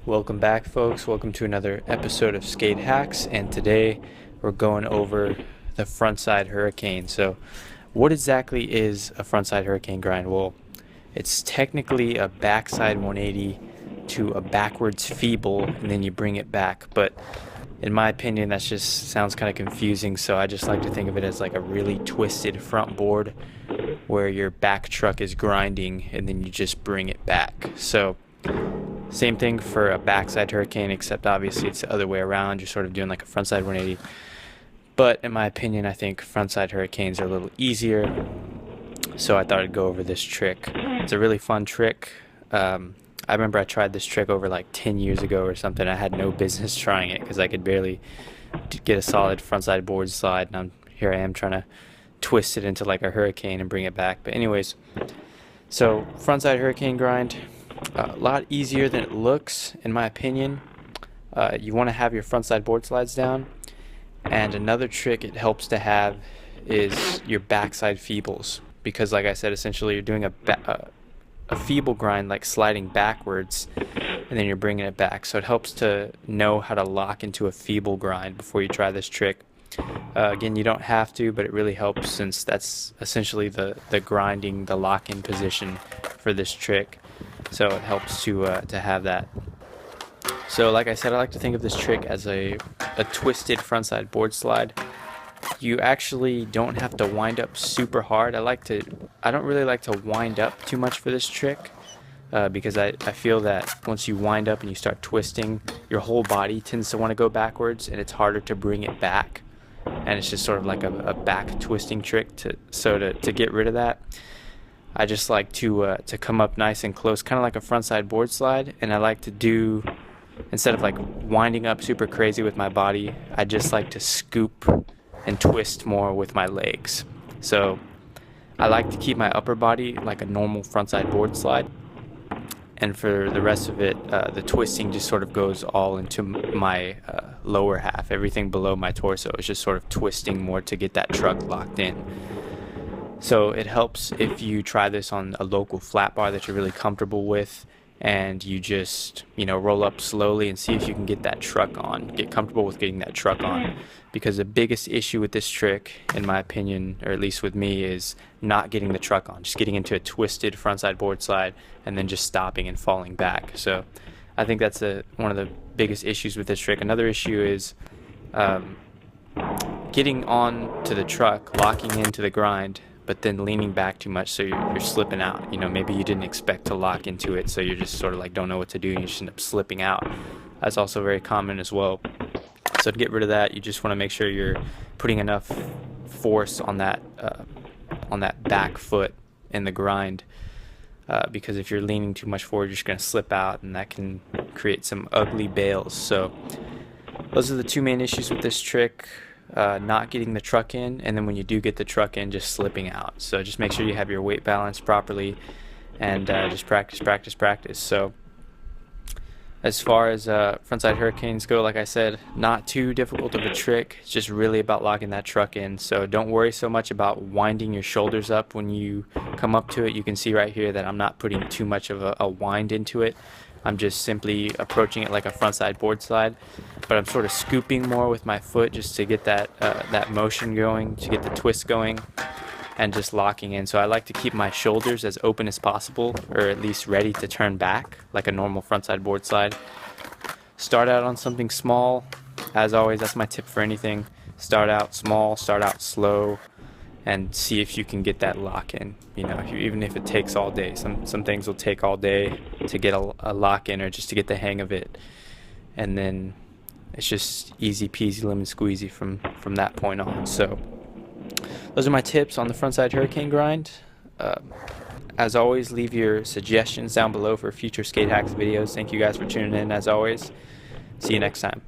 Welcome back, folks. Welcome to another episode of Skate Hacks, and today we're going over the frontside hurricane. So what exactly is a frontside hurricane grind? Well, it's technically a backside 180 to a backwards feeble, and then you bring it back. But in my opinion, that just sounds kind of confusing, so I just like to think of it as like a really twisted front board where your back truck is grinding and then you just bring it back. So same thing for a backside hurricane, except obviously it's the other way around. You're sort of doing like a frontside 180. But in my opinion, I think frontside hurricanes are a little easier. So I thought I'd go over this trick. It's a really fun trick. I remember I tried this trick over like 10 years ago or something. I had no business trying it because I could barely get a solid frontside board slide. And here I am trying to twist it into like a hurricane and bring it back. But anyways, so frontside hurricane grind. A lot easier than it looks, in my opinion. You want to have your frontside board slides down, and another trick it helps to have is your backside feebles, because like I said, essentially you're doing a feeble grind, like sliding backwards, and then you're bringing it back. So it helps to know how to lock into a feeble grind before you try this trick. Again, you don't have to, but it really helps, since that's essentially the grinding, the lock-in position for this trick. So it helps to have that. So like I said, I like to think of this trick as a twisted frontside board slide. You actually don't have to wind up super hard. I don't really like to wind up too much for this trick, because I feel that once you wind up and you start twisting, your whole body tends to want to go backwards, and it's harder to bring it back. And it's just sort of like a back twisting trick. To get rid of that, I just like to come up nice and close, kind of like a frontside board slide. And I like to do, instead of like winding up super crazy with my body, I just like to scoop and twist more with my legs. So I like to keep my upper body like a normal frontside board slide, and for the rest of it, the twisting just sort of goes all into my lower half. Everything below my torso is just sort of twisting more to get that truck locked in. So it helps if you try this on a local flat bar that you're really comfortable with, and you just, roll up slowly and see if you can get that truck on. Get comfortable with getting that truck on, because the biggest issue with this trick, in my opinion, or at least with me, is not getting the truck on. Just getting into a twisted frontside board slide and then just stopping and falling back. So I think that's one of the biggest issues with this trick. Another issue is getting on to the truck, locking into the grind, but then leaning back too much, so you're slipping out. Maybe you didn't expect to lock into it, so you're just sort of like don't know what to do, and you just end up slipping out. That's also very common as well. So to get rid of that, you just want to make sure you're putting enough force on that back foot in the grind, because if you're leaning too much forward, you're just going to slip out, and that can create some ugly bails. So those are the two main issues with this trick. Not getting the truck in, and then when you do get the truck in, just slipping out. So just make sure you have your weight balanced properly, and just practice. So as far as frontside hurricanes go, like I said, not too difficult of a trick. It's just really about locking that truck in. So don't worry so much about winding your shoulders up when you come up to it. You can see right here that I'm not putting too much of a wind into it. I'm just simply approaching it like a frontside board slide, but I'm sort of scooping more with my foot just to get that motion going, to get the twist going, and just locking in. So I like to keep my shoulders as open as possible, or at least ready to turn back like a normal frontside board slide. Start out on something small. As always, that's my tip for anything. Start out small, start out slow, and see if you can get that lock in. Even if it takes all day. Some things will take all day to get a lock in, or just to get the hang of it, and then it's just easy peasy lemon squeezy from that point on. So those are my tips on the frontside hurricane grind. As always, leave your suggestions down below for future Skate Hacks videos. Thank you guys for tuning in. As always, see you next time.